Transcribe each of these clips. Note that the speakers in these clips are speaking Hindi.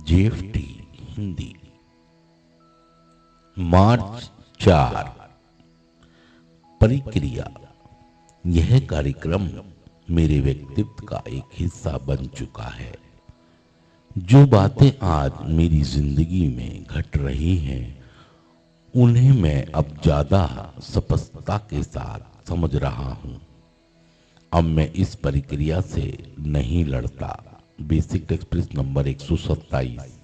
जेएफटी हिंदी मार्च 4 परिक्रिया। यह कार्यक्रम मेरे व्यक्तित्व का एक हिस्सा बन चुका है। जो बातें आज मेरी जिंदगी में घट रही हैं उन्हें मैं अब ज्यादा स्पष्टता के साथ समझ रहा हूं। अब मैं इस प्रक्रिया से नहीं लड़ता। Basic text page number 127।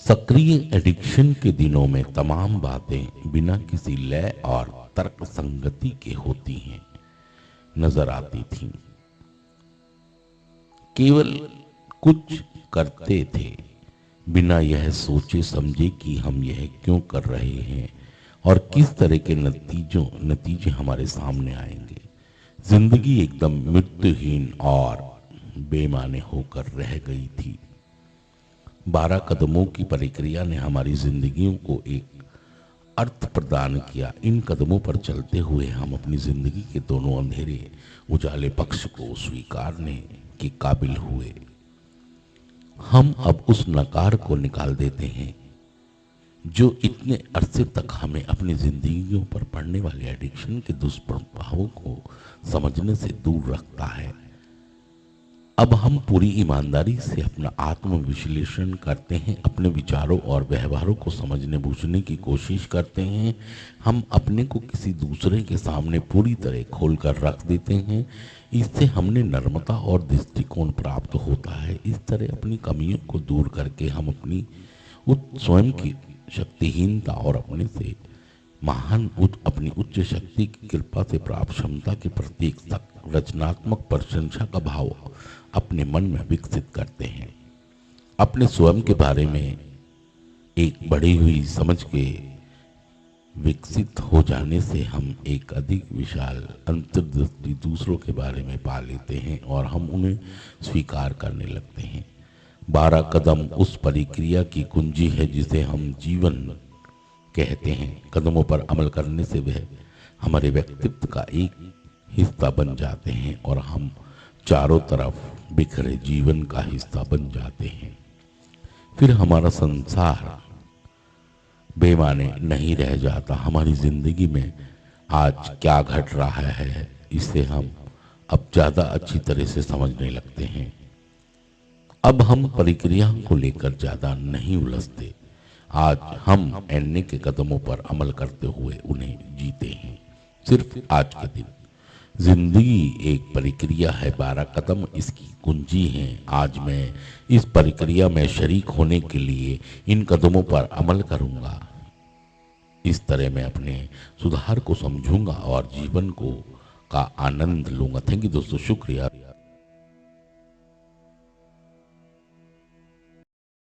सक्रिय एडिक्शन के दिनों में तमाम बातें बिना किसी लय और तर्क संगति के होती हैं, नजर आती थीं। केवल कुछ करते थे बिना यह सोचे समझे कि हम यह क्यों कर रहे हैं और किस तरह के नतीजे हमारे सामने आएंगे। जिंदगी एकदम मृत्युहीन और बेमाने होकर रह गई थी। 12 कदमों की प्रक्रिया ने हमारी जिंदगियों को एक अर्थ प्रदान किया। इन कदमों पर चलते हुए हम अपनी जिंदगी के दोनों अंधेरे उजाले पक्ष को स्वीकारने के काबिल हुए। हम अब उस नकार को निकाल देते हैं जो इतने अरसे तक हमें अपनी जिंदगियों पर पड़ने वाले एडिक्शन के दुष्प्रभावों को समझने से दूर रखता है। अब हम पूरी ईमानदारी से अपना आत्म विश्लेषण करते हैं, अपने विचारों और व्यवहारों को समझने बूझने की कोशिश करते हैं। हम अपने को किसी दूसरे के सामने पूरी तरह खोलकर रख देते हैं। इससे हमने नम्रता और दृष्टिकोण प्राप्त होता है। इस तरह अपनी कमियों को दूर करके हम अपनी स्वयं की शक्तिहीनता और अपने से अपनी उच्च शक्ति की कृपा से प्राप्त क्षमता के प्रति एक रचनात्मक प्रशंसा का भाव अपने मन में विकसित करते हैं। अपने स्वयं के बारे में एक बढ़ी हुई समझ के विकसित हो जाने से हम एक अधिक विशाल अंतर्दृष्टि दूसरों के बारे में पा लेते हैं और हम उन्हें स्वीकार करने लगते हैं। 12 कदम उस प्रक्रिया की कुंजी है जिसे हम जीवन कहते हैं। कदमों पर अमल करने से वह हमारे व्यक्तित्व का एक हिस्सा बन जाते हैं और हम चारों तरफ बिखरे जीवन का हिस्सा बन जाते हैं। फिर हमारा संसार बेमाने नहीं रह जाता। हमारी जिंदगी में आज क्या घट रहा है इसे हम अब ज्यादा अच्छी तरह से समझने लगते हैं। अब हम प्रक्रिया को लेकर ज्यादा नहीं उलझते। आज हम एनए के कदमों पर अमल करते हुए उन्हें जीते हैं। सिर्फ आज के दिन जिंदगी एक प्रक्रिया है। 12 कदम इसकी कुंजी हैं। आज मैं इस प्रक्रिया में शरीक होने के लिए इन कदमों पर अमल करूंगा। इस तरह मैं अपने सुधार को समझूंगा और जीवन का आनंद लूंगा। थैंक यू दोस्तों, शुक्रिया।